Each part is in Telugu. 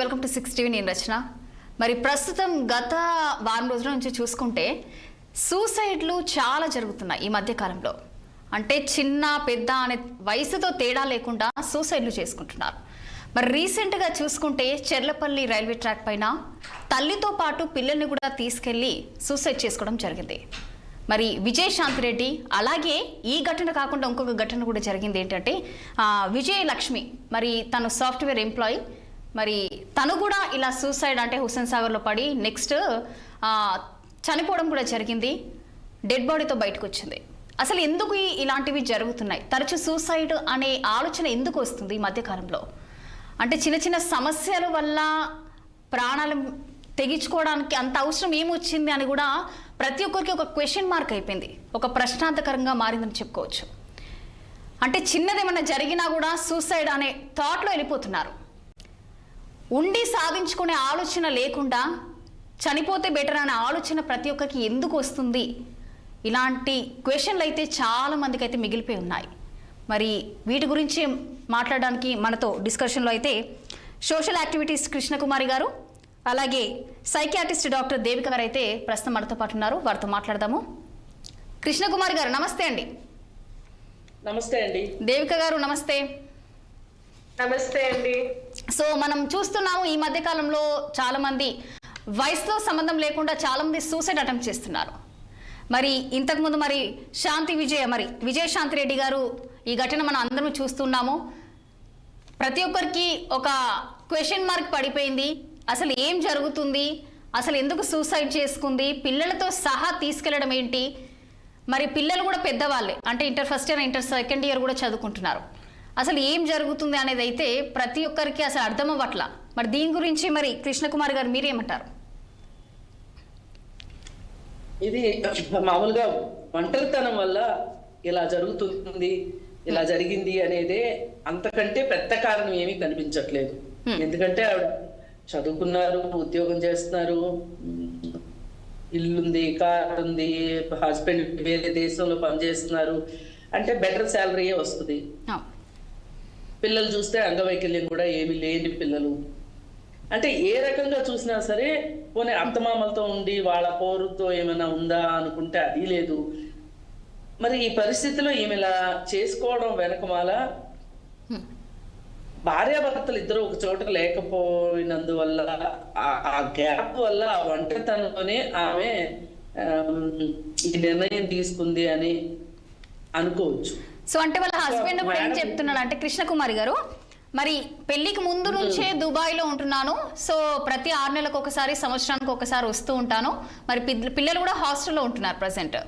Welcome to 6 TV. నేను రచన. మరి ప్రస్తుతం గత వారం రోజుల నుంచి చూసుకుంటే సూసైడ్లు చాలా జరుగుతున్నాయి ఈ మధ్య కాలంలో. అంటే చిన్న పెద్ద అనే వయసుతో తేడా లేకుండా సూసైడ్లు చేసుకుంటున్నారు. మరి రీసెంట్గా చూసుకుంటే చెర్లపల్లి రైల్వే ట్రాక్ పైన తల్లితో పాటు పిల్లల్ని కూడా తీసుకెళ్లి సూసైడ్ చేసుకోవడం జరిగింది. మరి విజయశాంతి రెడ్డి, అలాగే ఈ ఘటన కాకుండా ఇంకొక ఘటన కూడా జరిగింది. ఏంటంటే విజయలక్ష్మి, మరి తను సాఫ్ట్వేర్ ఎంప్లాయీ, మరి తను కూడా ఇలా సూసైడ్ అంటే హుస్సేన్ సాగర్లో పడి నెక్స్ట్ చనిపోవడం కూడా జరిగింది. డెడ్ బాడీతో బయటకు వచ్చింది. అసలు ఎందుకు ఇలాంటివి జరుగుతున్నాయి? తరచూ సూసైడ్ అనే ఆలోచన ఎందుకు వస్తుంది ఈ మధ్యకాలంలో? అంటే చిన్న చిన్న సమస్యల వల్ల ప్రాణాలు తెగించుకోవడానికి అంత అవసరం ఏమొచ్చింది అని కూడా ప్రతి ఒక్కరికి ఒక క్వశ్చన్ మార్క్ అయిపోయింది, ఒక ప్రశ్నార్థకరంగా మారిందని చెప్పుకోవచ్చు. అంటే చిన్నదేమన్నా జరిగినా కూడా సూసైడ్ అనే థాట్లో వెళ్ళిపోతున్నారు. ఉండి సాధించుకునే ఆలోచన లేకుండా చనిపోతే బెటర్ అనే ఆలోచన ప్రతి ఒక్కరికి ఎందుకు వస్తుంది? ఇలాంటి క్వశ్చన్లు అయితే చాలా మందికి అయితే మిగిలిపోయి ఉన్నాయి. మరి వీటి గురించి మాట్లాడడానికి మనతో డిస్కషన్లో అయితే సోషల్ యాక్టివిటీస్ కృష్ణకుమారి గారు, అలాగే సైకియాట్రిస్ట్ డాక్టర్ దేవిక గారు అయితే ప్రస్తుతం మనతో పాటు ఉన్నారు. వారితో మాట్లాడదాము. కృష్ణకుమారి గారు నమస్తే అండి. నమస్తే అండి. దేవిక గారు నమస్తే. నమస్తే అండి. సో మనం చూస్తున్నాము ఈ మధ్య కాలంలో చాలా మంది వయసుతో సంబంధం లేకుండా చాలా మంది సూసైడ్ అటెంప్ట్ చేస్తున్నారు. మరి ఇంతకుముందు మరి విజయశాంతి రెడ్డి గారు ఈ ఘటన మనం అందరం చూస్తున్నాము. ప్రతి ఒక్కరికి ఒక క్వశ్చన్ మార్క్ పడిపోయింది. అసలు ఏం జరుగుతుంది? అసలు ఎందుకు సూసైడ్ చేసుకుంది? పిల్లలతో సహా తీసుకెళ్లడం ఏంటి? మరి పిల్లలు కూడా పెద్దవాళ్ళే, అంటే inter first year inter second year కూడా చదువుకుంటున్నారు. అసలు ఏం జరుగుతుంది అనేది అయితే ప్రతి ఒక్కరికి అసలు అర్థం అవ్వట్ల. మరి దీని గురించి మరి కృష్ణకుమార్ గారు మీరేమంటారు? ఇది మామూలుగా ఒంటరితనం వల్ల ఇలా జరుగుతుంది, ఇలా జరిగింది అనేదే, అంతకంటే పెద్ద కారణం ఏమీ కనిపించట్లేదు. ఎందుకంటే ఆవిడ చదువుకున్నారు, ఉద్యోగం చేస్తున్నారు, ఇల్లుంది, కార్ ఉంది, హస్బెండ్ వేరే దేశంలో పనిచేస్తున్నారు, అంటే బెటర్ శాలరీయే వస్తుంది. పిల్లలు చూస్తే అంగవైకల్యం కూడా ఏమీ లేని పిల్లలు. అంటే ఏ రకంగా చూసినా సరే పోనీ అత్తమామలతో ఉండి వాళ్ళ పోరుతో ఏమైనా ఉందా అనుకుంటే అది లేదు. మరి ఈ పరిస్థితిలో ఈమె ఇలా చేసుకోవడం వెనకమాల భార్యాభర్తలు ఇద్దరు ఒక చోట లేకపోయినందువల్ల, ఆ గ్యాప్ వల్ల, ఆ ఒంటరితనంలోనే ఆమె ఈ నిర్ణయం తీసుకుంది అని అనుకోవచ్చు. సో అంటే వాళ్ళ హస్బెండ్ కూడా ఏం చెప్తున్నాడు అంటే కృష్ణకుమారి గారు, మరి పెళ్లికి ముందు నుంచే దుబాయ్లో ఉంటున్నాను, సో ప్రతి 6 నెలలకు ఒకసారి, సంవత్సరానికి ఒకసారి వస్తూ ఉంటాను, మరి పిల్లలు కూడా హాస్టల్లో ఉంటున్నారు ప్రజెంట్.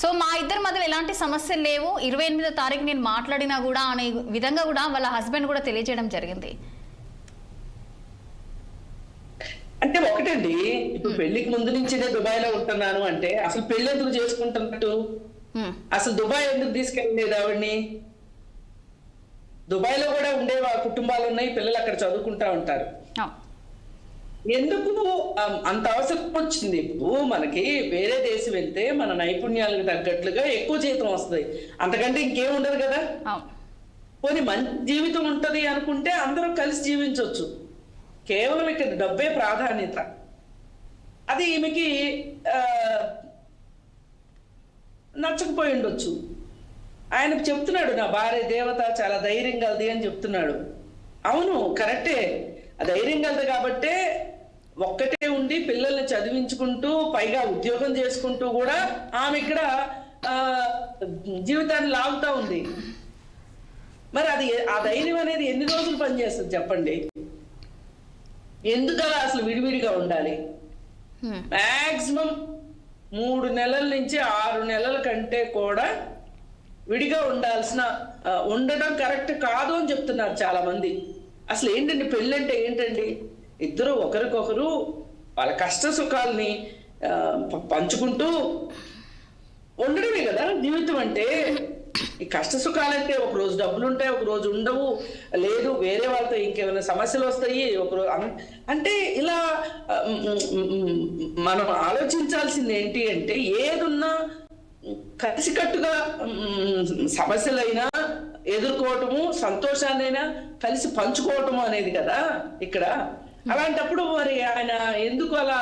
సో మా ఇద్దరి మధ్యలో ఎలాంటి సమస్యలు లేవు, 28వ తారీఖు నేను మాట్లాడినా కూడా అనే విధంగా కూడా వాళ్ళ హస్బెండ్ కూడా తెలియజేయడం జరిగింది. అంటే ఒకటండి, ఇప్పుడు పెళ్లికి ముందు నుంచినే దుబాయ్లో ఉంటున్నాను అంటే అసలు పెళ్లి ఎందుకు చేసుకుంటున్నట్టు? అసలు దుబాయ్ ఎందుకు తీసుకెళ్ళలేదు ఆవిడ్ని? దుబాయ్లో కూడా ఉండే కుటుంబాలు ఉన్నాయి, పిల్లలు అక్కడ చదువుకుంటా ఉంటారు. ఎందుకు అంత అవసరం వచ్చింది? ఇప్పుడు మనకి వేరే దేశం వెళ్తే మన నైపుణ్యాలకు తగ్గట్లుగా ఎక్కువ జీతం వస్తుంది, అంతకంటే ఇంకేం ఉండదు కదా. పోనీ మంచి జీవితం ఉంటది అనుకుంటే అందరూ కలిసి జీవించవచ్చు. కేవలం ఇక్కడ డబ్బే ప్రాధాన్యత. అది ఈమెకి నచ్చకపోయి ఉండొచ్చు. ఆయన చెప్తున్నాడు, నా భార్య దేవత, చాలా ధైర్యం కలది అని చెప్తున్నాడు. అవును, కరెక్టే. ఆ ధైర్యం కలదు కాబట్టే ఒక్కటే ఉండి పిల్లల్ని చదివించుకుంటూ పైగా ఉద్యోగం చేసుకుంటూ కూడా ఆమె ఇక్కడ జీవితాన్ని లాగుతా ఉంది. మరి అది ఆ ధైర్యం అనేది ఎన్ని రోజులు పనిచేస్తుంది చెప్పండి? ఎందుకలా అసలు విడివిడిగా ఉండాలి? మాక్సిమం 3 నెలల నుంచి 6 నెలల కంటే కూడా విడిగా ఉండడం కరెక్ట్ కాదు అని చెప్తున్నారు చాలా మంది. అసలు ఏంటండి పెళ్ళి అంటే? ఏంటండి, ఇద్దరు ఒకరికొకరు వాళ్ళ కష్ట సుఖాలని పంచుకుంటూ ఉండడమే కదా జీవితం అంటే. ఈ కష్ట సుఖాలంటే ఒక రోజు డబ్బులు ఉంటాయి, ఒక రోజు ఉండవు, లేదు వేరే వాళ్ళతో ఇంకేమైనా సమస్యలు వస్తాయి ఒకరోజు. అంటే ఇలా మనం ఆలోచించాల్సింది ఏంటి అంటే, ఏదున్నా కలిసికట్టుగా సమస్యలైనా ఎదుర్కోవటము, సంతోషాన్నైనా కలిసి పంచుకోవటము అనేది కదా ఇక్కడ. అలాంటప్పుడు మరి ఆయన ఎందుకు అలా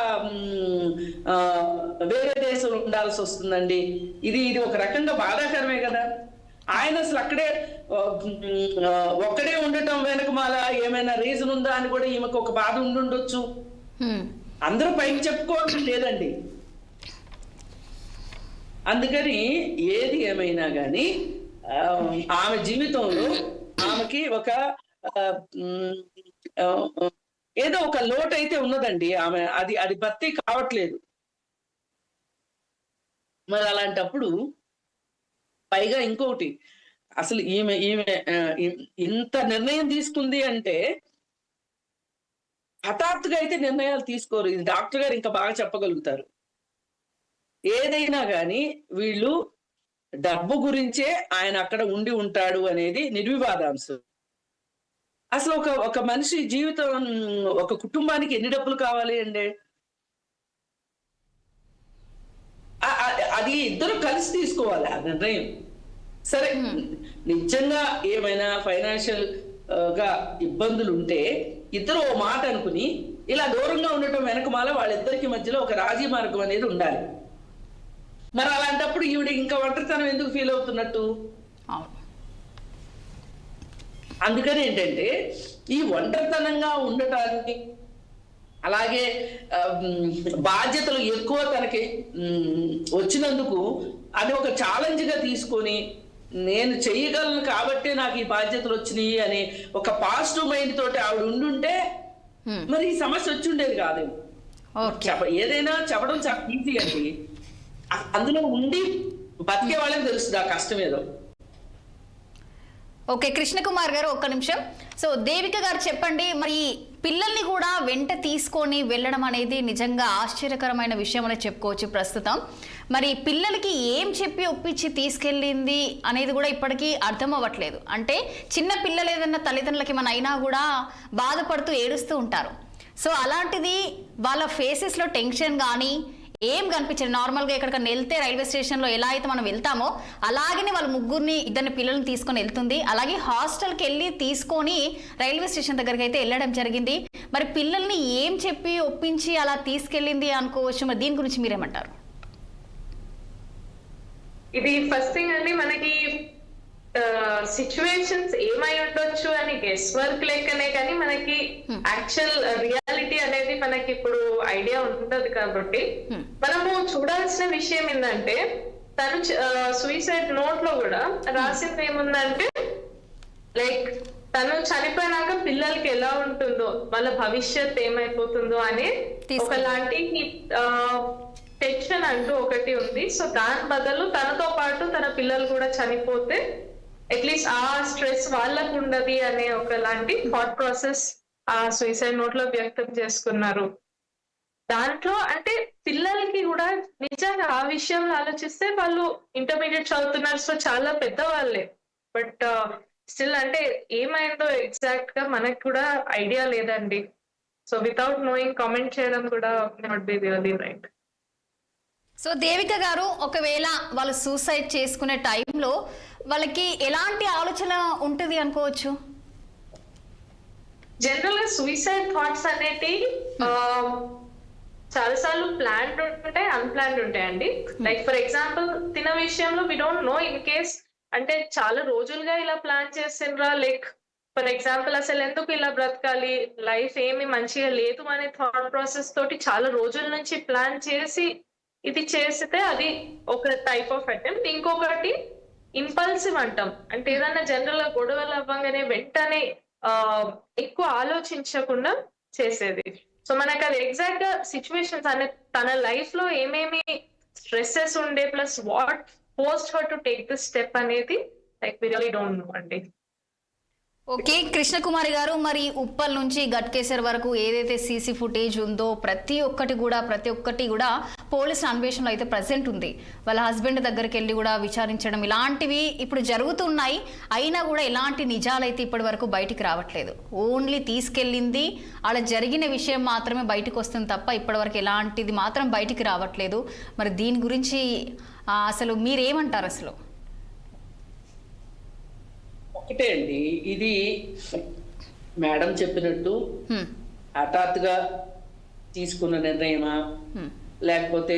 వేరే దేశంలో ఉండాల్సి వస్తుందండి? ఇది ఒక రకంగా బాధాకరమే కదా. ఆయన అసలు అక్కడే ఒక్కడే ఉండటం వెనక మాల ఏమైనా రీజన్ ఉందా అని కూడా ఈమెకు ఒక బాధ ఉండుండొచ్చు. అందరూ పైకి చెప్పుకోవడం లేదండి. అందుకని ఏది ఏమైనా కానీ ఆమె జీవితంలో ఆమెకి ఒక ఏదో ఒక లోటు అయితే ఉన్నదండి. ఆమె అది భర్తీ కావట్లేదు. మరి అలాంటప్పుడు పైగా ఇంకొకటి, అసలు ఈమె ఇంత నిర్ణయం తీసుకుంది అంటే హఠాత్తుగా అయితే నిర్ణయాలు తీసుకోరు. ఇది డాక్టర్ గారు ఇంకా బాగా చెప్పగలుగుతారు. ఏదైనా కానీ వీళ్ళు డబ్బు గురించే ఆయన అక్కడ ఉండి ఉంటాడు అనేది నిర్వివాదాంశం. అసలు ఒక మనిషి జీవితం, ఒక కుటుంబానికి ఎన్ని డబ్బులు కావాలి అండి? అది ఇద్దరు కలిసి తీసుకోవాలి ఆ నిర్ణయం. సరే, నిజంగా ఏమైనా ఫైనాన్షియల్ గా ఇబ్బందులు ఉంటే ఇద్దరు ఓ మాట అనుకుని ఇలా దూరంగా ఉండటం వెనకమాల వాళ్ళిద్దరికి మధ్యలో ఒక రాజీ మార్గం అనేది ఉండాలి. మరి అలాంటప్పుడు ఈవిడ ఇంకా ఒంటరితనం ఎందుకు ఫీల్ అవుతున్నట్టు? అందుకని ఏంటంటే ఈ ఒంటరితనంగా ఉండటానికి, అలాగే బాధ్యతలు ఎక్కువ తనకి వచ్చినందుకు అది ఒక ఛాలెంజ్ గా తీసుకొని నేను చెయ్యగలను కాబట్టి నాకు ఈ బాధ్యతలు వచ్చినాయి అని ఒక పాజిటివ్ మైండ్ తోటి ఆవిడ ఉండుంటే మరి ఈ సమస్య వచ్చి ఉండేది కాదేమో. ఏదైనా చెప్పడం చాలా ఈజీ అండి. అందులో ఉండి బతికే వాళ్ళకి తెలుస్తుంది ఆ కష్టం ఏదో. ఓకే కృష్ణకుమార్ గారు, ఒక్క నిమిషం. సో దేవిక గారు చెప్పండి, మరి పిల్లల్ని కూడా వెంట తీసుకొని వెళ్ళడం అనేది నిజంగా ఆశ్చర్యకరమైన విషయం అని చెప్పుకోవచ్చు ప్రస్తుతం. మరి పిల్లలకి ఏం చెప్పి ఒప్పించి తీసుకెళ్ళింది అనేది కూడా ఇప్పటికీ అర్థం అవ్వట్లేదు. అంటే చిన్న పిల్లలు ఏదన్నా తల్లిదండ్రులకి మన అయినా కూడా బాధపడుతూ ఏడుస్తూ ఉంటారు. సో అలాంటిది వాళ్ళ ఫేసెస్లో టెన్షన్ కానీ ఏం కనిపించదు. నార్మల్గా ఎక్కడికైనా వెళ్తే రైల్వే స్టేషన్లో ఎలా అయితే మనం వెళ్తామో అలాగనే వాళ్ళ ముగ్గురిని ఇద్దరిని పిల్లల్ని తీసుకొని వెళ్తుంది. అలాగే హాస్టల్కి వెళ్ళి తీసుకొని రైల్వే స్టేషన్ దగ్గరికి అయితే వెళ్ళడం జరిగింది. మరి పిల్లల్ని ఏం చెప్పి ఒప్పించి అలా తీసుకెళ్ళింది అనుకోవచ్చు. మరి దీని గురించి మీరేమంటారు? ఇది ఫస్ట్ థింగ్ అండి, మనకి సిచ్యువేషన్స్ ఏమై ఉండొచ్చు అని గెస్ వర్క్ లెక్కనే, కానీ మనకి యాక్చువల్ రియాలిటీ అనేది మనకి ఇప్పుడు ఐడియా ఉంటది. కాబట్టి మనము చూడాల్సిన విషయం ఏంటంటే, తను సూసైడ్ నోట్ లో కూడా రాసింది ఏముందంటే, లైక్ తను చనిపోయినాక పిల్లలకి ఎలా ఉంటుందో, వాళ్ళ భవిష్యత్ ఏమైపోతుందో అని ఒకలాంటి టెన్షన్ అంటూ ఒకటి ఉంది. సో దాని బదులు తనతో పాటు తన పిల్లలు కూడా చనిపోతే అట్లీస్ట్ ఆ స్ట్రెస్ వాళ్ళకు ఉండదు అనే ఒకలాంటి థాట్ ప్రాసెస్ ఆ సూసైడ్ నోట్ లో వ్యక్తం చేసుకున్నారు. దాంట్లో అంటే పిల్లలకి కూడా నిజంగా ఆ విషయంలో ఆలోచిస్తే వాళ్ళు ఇంటర్మీడియట్ చదువుతున్నారు, సో చాలా పెద్దవాళ్ళే. బట్ స్టిల్ అంటే ఏమైందో ఎగ్జాక్ట్ గా మనకు కూడా ఐడియా లేదండి. సో వితౌట్ నోయింగ్ కామెంట్ చేయడం కూడా not be really right. So Devika గారు, ఒకవేళ వాళ్ళు సూసైడ్ చేసుకునే టైంలో వాళ్ళకి ఎలాంటి ఆలోచన ఉంటుంది అనుకోవచ్చు? జనరల్ గా సూసైడ్ థాట్స్ అనేటి చాలాసార్లు ప్లాన్డ్ ఉంటాయి, అన్ప్లాన్డ్ ఉంటాయండి. లైక్ ఫర్ ఎగ్జాంపుల్ తిన విషయంలో we don't know in case అంటే చాలా రోజులుగా ఇలా ప్లాన్ చేసిండ్రా, లైక్ ఫర్ ఎగ్జాంపుల్ అసలు ఎందుకు ఇలా బ్రతకాలి, లైఫ్ ఏమి మంచిగా లేదు అనే థాట్ ప్రాసెస్ తోటి చాలా రోజుల నుంచి ప్లాన్ చేసి ఇది చేస్తే అది ఒక టైప్ ఆఫ్ అటెంప్ట్. ఇంకొకటి ఇంపల్సివ్ అంటాం, అంటే ఏదైనా జనరల్ గా గొడవలు అవ్వగానే వెంటనే ఎక్కువ ఆలోచించకుండా చేసేది. సో మనకు అది ఎగ్జాక్ట్ గా సిచ్యువేషన్స్ అనే తన లైఫ్ లో ఏమేమి స్ట్రెస్సెస్ ఉండే plus what forced her to take this step అనేది like we really don't know అండి. ఓకే కృష్ణకుమారి గారు, మరి ఉప్పల్ నుంచి గట్కేసర్ వరకు ఏదైతే సీసీ ఫుటేజ్ ఉందో ప్రతి ఒక్కటి కూడా పోలీసుల అన్వేషణలో అయితే ప్రజెంట్ ఉంది. వాళ్ళ హస్బెండ్ దగ్గరికి వెళ్ళి కూడా విచారించడం ఇలాంటివి ఇప్పుడు జరుగుతున్నాయి. అయినా కూడా ఎలాంటి నిజాలైతే ఇప్పటి వరకు బయటికి రావట్లేదు. ఓన్లీ తీసుకెళ్ళింది అలా జరిగిన విషయం మాత్రమే బయటకు వస్తుంది తప్ప ఇప్పటి వరకు ఎలాంటిది మాత్రం బయటికి రావట్లేదు. మరి దీని గురించి అసలు మీరేమంటారు? అసలు ఒకటే అండి, ఇది మేడం చెప్పినట్టు హఠాత్తుగా తీసుకున్న నిర్ణయమా లేకపోతే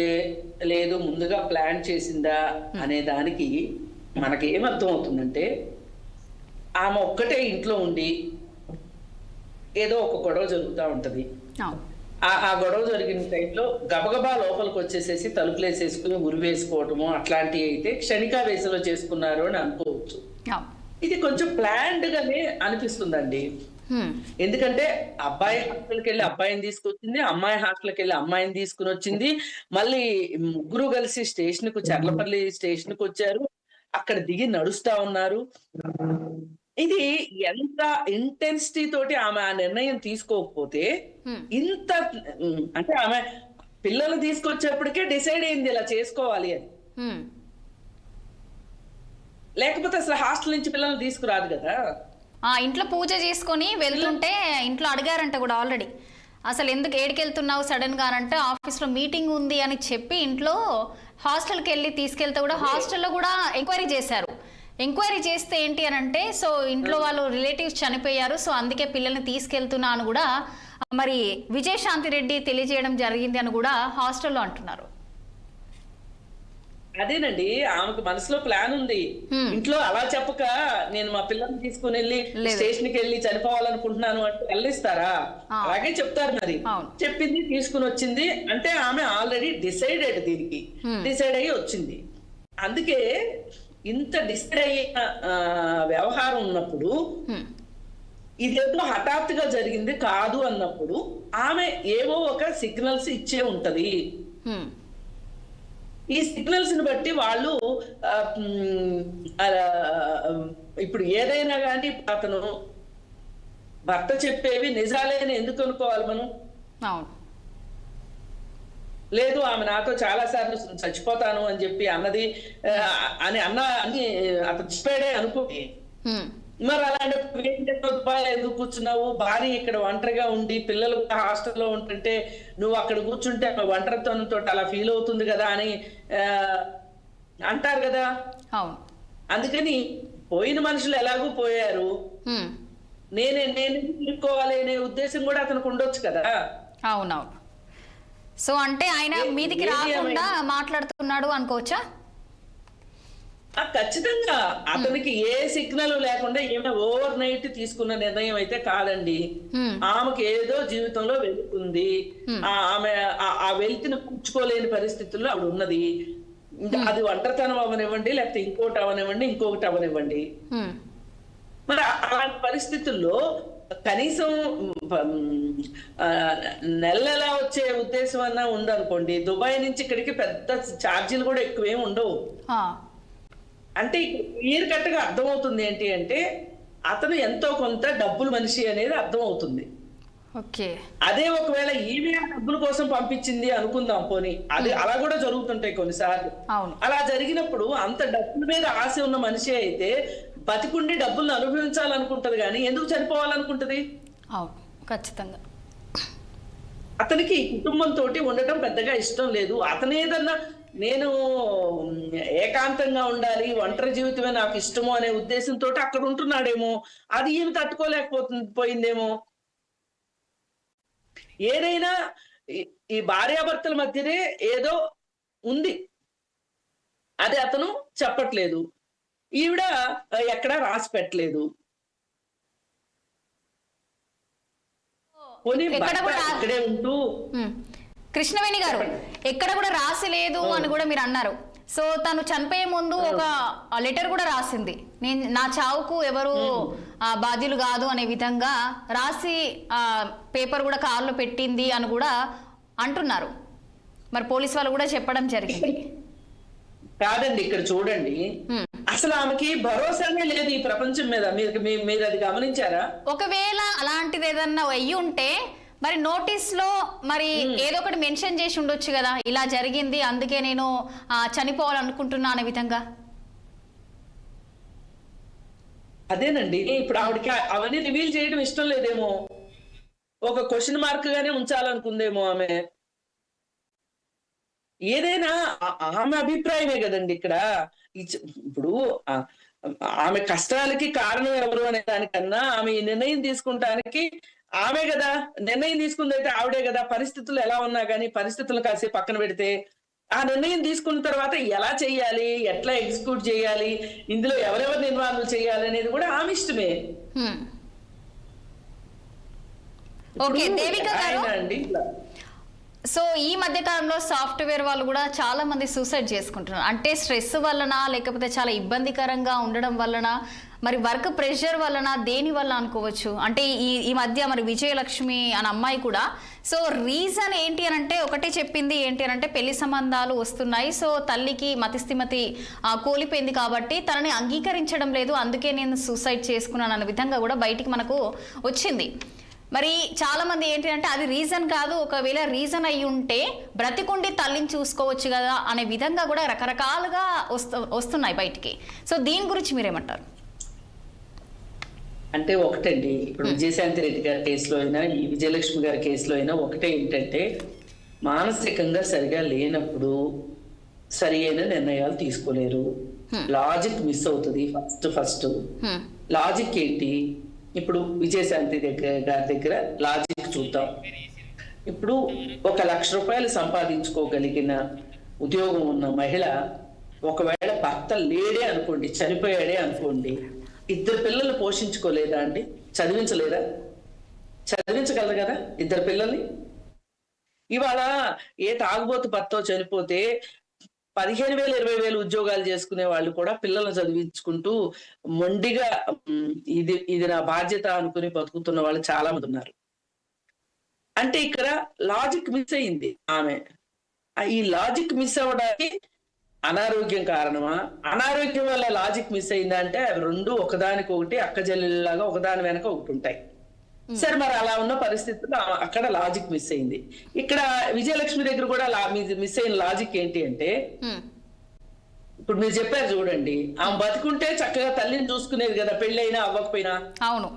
లేదు ముందుగా ప్లాన్ చేసిందా అనే దానికి మనకి ఏమర్థం అవుతుందంటే, ఆమె ఒక్కటే ఇంట్లో ఉండి ఏదో ఒక గొడవ జరుగుతూ ఉంటది. ఆ గొడవ జరిగిన టైంలో గబగబా లోపలికి వచ్చేసేసి తలుపులేసేసుకుని ఉరివేసుకోవటము అట్లాంటివి అయితే క్షణికావేశంలో చేసుకున్నారు అని అనుకోవచ్చు. ఇది కొంచెం ప్లాన్డ్ గానే అనిపిస్తుందండి. ఎందుకంటే అబ్బాయి హాస్టల్కి వెళ్ళి అబ్బాయిని తీసుకొచ్చింది, అమ్మాయి హాస్టల్కి వెళ్ళి అమ్మాయిని తీసుకుని వచ్చింది, మళ్ళీ ముగ్గురు కలిసి స్టేషన్ కు చర్లపల్లి స్టేషన్ కు వచ్చారు, అక్కడ దిగి నడుస్తా ఉన్నారు. ఇది ఎంత ఇంటెన్సిటీ తోటి ఆమె ఆ నిర్ణయం తీసుకోకపోతే ఇంత అంటే ఆమె పిల్లలు తీసుకొచ్చేప్పటికే డిసైడ్ అయింది ఇలా చేసుకోవాలి అని. లేకపోతే అసలు హాస్టల్ నుంచి పిల్లల్ని తీసుకురాదు కదా. ఇంట్లో పూజ చేసుకొని వెళ్తుంటే ఇంట్లో అడిగారంట కూడా ఆల్రెడీ, అసలు ఎందుకు ఏడికెళ్తున్నావు సడన్ గా అంటే ఆఫీస్లో మీటింగ్ ఉంది అని చెప్పి ఇంట్లో హాస్టల్కి వెళ్ళి తీసుకెళ్తే కూడా హాస్టల్లో కూడా ఎంక్వైరీ చేశారు. ఎంక్వైరీ చేస్తే ఏంటి అని అంటే, సో ఇంట్లో వాళ్ళు రిలేటివ్స్ చనిపోయారు, సో అందుకే పిల్లల్ని తీసుకెళ్తున్నాను కూడా మరి విజయశాంతి రెడ్డి తెలియజేయడం జరిగింది అని కూడా హాస్టల్లో అంటున్నారు. అదేనండి, ఆమెకు మనసులో ప్లాన్ ఉంది. ఇంట్లో అలా చెప్పక నేను మా పిల్లల్ని తీసుకుని వెళ్ళి స్టేషన్ కి వెళ్ళి చనిపోవాలనుకుంటున్నాను అంటే వెళ్ళిస్తారా? అలాగే చెప్తారు. మరి చెప్పింది తీసుకుని వచ్చింది అంటే ఆమె ఆల్రెడీ డిసైడెడ్, దీనికి డిసైడ్ అయ్యి వచ్చింది. అందుకే ఇంత డిసైడ్ అయిన వ్యవహారం ఉన్నప్పుడు ఇదేదో హఠాత్తుగా జరిగింది కాదు అన్నప్పుడు ఆమె ఏవో ఒక సిగ్నల్స్ ఇచ్చే ఉంటది. ఈ సిగ్నల్స్ ని బట్టి వాళ్ళు ఇప్పుడు ఏదైనా కానీ అతను భర్త చెప్పేవి నిజాలే అని ఎందుకు అనుకోవాలి మనం? లేదు ఆమె నాతో చాలా సార్లు చచ్చిపోతాను అని చెప్పి అన్నది అని అతను చెప్పాడే అనుకో. మరి అలాంటి ఎందుకు కూర్చున్నావు? భార్య ఇక్కడ ఒంటరిగా ఉండి పిల్లలు హాస్టల్లో ఉంటుంటే నువ్వు అక్కడ కూర్చుంటే ఒంటరితనంతో అలా ఫీల్ అవుతుంది కదా అని అంటారు కదా. అందుకని పోయిన మనుషులు ఎలాగూ పోయారు, నేను తిరుక్కోవాలి అనే ఉద్దేశం కూడా అతనికి ఉండొచ్చు కదా. అవునవును. సో అంటే ఆయన మీదికి రాకుండా మాట్లాడుతున్నాడు అనుకోవచ్చా? ఖచ్చితంగా అతనికి ఏ సిగ్నల్ లేకుండా ఏమైనా ఓవర్ నైట్ తీసుకున్న నిర్ణయం అయితే కాదండి. ఆమెకి ఏదో జీవితంలో వెళ్తుంది, ఆమె ఆ వెళ్తిని కూర్చుకోలేని పరిస్థితుల్లో ఆవిడ ఉన్నది. అది ఒంటరితనం అవనివ్వండి, లేకపోతే ఇంకోటి అవనివ్వండి, ఇంకొకటి అవనివ్వండి. మరి అలాంటి పరిస్థితుల్లో కనీసం నెలలా వచ్చే ఉద్దేశం అన్నా ఉందనుకోండి. దుబాయ్ నుంచి ఇక్కడికి పెద్ద ఛార్జీలు కూడా ఎక్కువేం ఉండవు. అంటే క్లియర్ కట్ గా అర్థమవుతుంది ఏంటి అంటే అతను ఎంతో కొంత డబ్బులు మనిషి అనేది అర్థమవుతుంది. అదే ఒకవేళ ఈమె డబ్బుల కోసం పంపించింది అనుకుందాం, పోనీ అది అలా కూడా జరుగుతుంటాయి కొన్నిసార్లు. అలా జరిగినప్పుడు అంత డబ్బుల మీద ఆశ ఉన్న మనిషి అయితే బతికుండి డబ్బులను అనుభవించాలనుకుంటది కానీ ఎందుకు చనిపోవాలనుకుంటది? ఖచ్చితంగా అతనికి కుటుంబంతో ఉండటం పెద్దగా ఇష్టం లేదు. అతను ఏదన్నా నేను ఏకాంతంగా ఉండాలి, ఒంటరి జీవితమే నాకు ఇష్టము అనే ఉద్దేశంతో అక్కడ ఉంటున్నాడేమో. అది ఏమి పోయిందేమో. ఏదైనా ఈ భార్యాభర్తల మధ్యనే ఏదో ఉంది, అది అతను చెప్పట్లేదు, ఈవిడ ఎక్కడా రాసి పెట్టలేదు. ఇక్కడే ఉంటూ కృష్ణవేణి గారు ఎక్కడ కూడా రాసి లేదు అని కూడా మీరు అన్నారు. సో తను చనిపోయే ముందు ఒక లెటర్ కూడా రాసింది, నేను నా చావుకు ఎవరు బాధ్యులు కాదు అనే విధంగా రాసి పేపర్ కూడా కారులో పెట్టింది అని కూడా అంటున్నారు. మరి పోలీస్ వాళ్ళు కూడా చెప్పడం జరిగింది. కాదండి, ఇక్కడ చూడండి, అసలు ఆమెకి భరోసానే లేదు ఈ ప్రపంచం మీద. మీరు అది గమనించారా? ఒకవేళ అలాంటిది ఏదన్నా అయ్యి ఉంటే మరి నోటీస్ లో మరి ఏదో ఒకటి మెన్షన్ చేసి ఉండొచ్చు కదా, ఇలా జరిగింది అందుకే నేను చనిపోవాలనుకుంటున్నా అనే విధంగా. అదేనండి, ఇప్పుడు ఆవిడకి అవన్నీ రివీల్ చేయడం ఇష్టం లేదేమో, ఒక క్వశ్చన్ మార్క్ గానే ఉంచాలనుకుందేమో ఆమె. ఏదైనా ఆమె అభిప్రాయమే కదండి ఇక్కడ. ఇప్పుడు ఆమె కష్టాలకి కారణం ఎవరు అనే దానికన్నా ఆమె ఈ నిర్ణయం తీసుకుంటానికి ఆమె కదా నిర్ణయం తీసుకుంది, అయితే ఆవిడే కదా. పరిస్థితులు ఎలా ఉన్నా కానీ పరిస్థితులను కాసేపు పక్కన పెడితే ఆ నిర్ణయం తీసుకున్న తర్వాత ఎలా చెయ్యాలి, ఎట్లా ఎగ్జిక్యూట్ చేయాలి, ఇందులో ఎవరెవరిని ఇన్వాల్వ్ చేయాలి అనేది కూడా ఆమె ఇష్టమే. ఓకే దేవిక గారు, ఆయన అండి ఇట్లా సో ఈ మధ్య కాలంలో సాఫ్ట్వేర్ వాళ్ళు కూడా చాలా మంది సూసైడ్ చేసుకుంటున్నారు. అంటే స్ట్రెస్ వలన, లేకపోతే చాలా ఇబ్బందికరంగా ఉండడం వలన, మరి వర్క్ ప్రెషర్ వలన, దేని వల్ల అనుకోవచ్చు. అంటే ఈ మధ్య మరి విజయలక్ష్మి అనే అమ్మాయి కూడా, సో రీజన్ ఏంటి అని అంటే ఒకటే చెప్పింది, ఏంటి అని అంటే పెళ్లి సంబంధాలు వస్తున్నాయి, సో తల్లికి మతిస్థిమతి కోల్పోయింది కాబట్టి తనని అంగీకరించడం లేదు, అందుకే నేను సూసైడ్ చేసుకున్నాను అన్న విధంగా కూడా బయటికి మనకు వచ్చింది. మరి చాలా మంది ఏంటి అంటే అది రీజన్ కాదు, ఒకవేళ రీజన్ అయి ఉంటే బ్రతికుండి తల్లిని చూసుకోవచ్చు కదా అనే విధంగా కూడా రకరకాలుగా వస్తున్నాయి బయటికి. సో దీని గురించి మీరేమంటారు? అంటే ఒకటండి, ఇప్పుడు విజయశాంతి రెడ్డి గారి కేసులో అయినా ఈ విజయలక్ష్మి గారి కేసులో అయినా ఒకటే ఏంటంటే, మానసికంగా సరిగా లేనప్పుడు సరి అయిన నిర్ణయాలు తీసుకోలేరు. లాజిక్ మిస్ అవుతుంది. ఫస్ట్ లాజిక్ ఏంటి? ఇప్పుడు విజయశాంతి గారి దగ్గర లాజిక్ చూద్దాం. ఇప్పుడు 1 లక్ష రూపాయలు సంపాదించుకోగలిగిన ఉద్యోగం ఉన్న మహిళ ఒకవేళ భర్త లేడే అనుకోండి, చనిపోయాడే అనుకోండి, 2 పిల్లలు పోషించుకోలేదా అండి? చదివించలేదా? చదివించగలరు కదా 2 పిల్లల్ని. ఇవాళ ఏ తాగుబోతు భర్తో చనిపోతే 15,000 20,000 ఉద్యోగాలు చేసుకునే వాళ్ళు కూడా పిల్లలను చదివించుకుంటూ మొండిగా ఇది నా బాధ్యత అనుకుని బతుకుతున్న వాళ్ళు చాలా మంది ఉన్నారు. అంటే ఇక్కడ లాజిక్ మిస్ అయింది ఆమె. ఈ లాజిక్ మిస్ అవ్వడానికి అనారోగ్యం కారణమా? అనారోగ్యం వల్ల లాజిక్ మిస్ అయిందా అంటే అవి రెండు ఒకదానికొకటి అక్కజల్లిలాగా ఒకదాని వెనక ఒకటి ఉంటాయి. సరే, మరి అలా ఉన్న పరిస్థితుల్లో అక్కడ లాజిక్ మిస్ అయింది. ఇక్కడ విజయలక్ష్మి దగ్గర కూడా మిస్ అయిన లాజిక్ ఏంటి అంటే, ఇప్పుడు మీరు చెప్పారు చూడండి, ఆమె బతికుంటే చక్కగా తల్లిని చూసుకునేది కదా, పెళ్ళైనా అవ్వకపోయినా. అవును,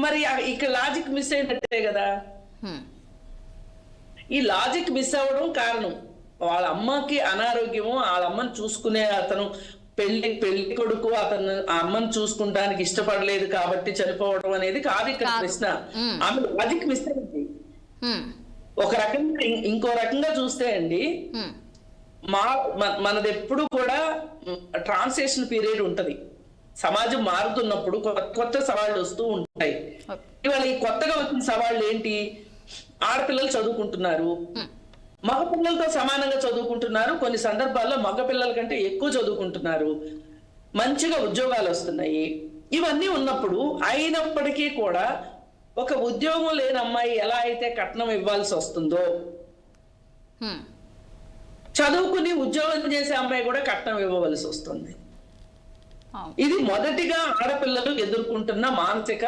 మరి ఇక్కడ లాజిక్ మిస్ అయినట్టే కదా. ఈ లాజిక్ మిస్ అవ్వడం కారణం వాళ్ళ అమ్మకి అనారోగ్యము, వాళ్ళ అమ్మని చూసుకునే అతను పెళ్లి కొడుకు అతను ఆ అమ్మని చూసుకుంటానికి ఇష్టపడలేదు కాబట్టి చనిపోవడం అనేది కాదు ఇక్కడ ప్రశ్న. ఆమె లాజిక్ మిస్ అయింది. ఒక రకంగా ఇంకో రకంగా చూస్తే అండి, మనది ఎప్పుడు కూడా ట్రాన్సిషన్ పీరియడ్ ఉంటది. సమాజం మారుతున్నప్పుడు కొత్త సవాళ్ళు వస్తూ ఉంటాయి. ఇవాళ ఈ కొత్తగా వచ్చిన సవాళ్ళు ఏంటి? ఆడపిల్లలు చదువుకుంటున్నారు, మగపిల్లలతో సమానంగా చదువుకుంటున్నారు, కొన్ని సందర్భాల్లో మగపిల్లల కంటే ఎక్కువ చదువుకుంటున్నారు, మంచిగా ఉద్యోగాలు వస్తున్నాయి. ఇవన్నీ ఉన్నప్పుడు అయినప్పటికీ కూడా ఒక ఉద్యోగం లేని అమ్మాయి ఎలా అయితే కట్నం ఇవ్వాల్సి వస్తుందో, చదువుకుని ఉద్యోగం చేసే అమ్మాయి కూడా కట్నం ఇవ్వవలసి వస్తుంది. ఇది మొదటిగా ఆడపిల్లలు ఎదుర్కొంటున్న మానసిక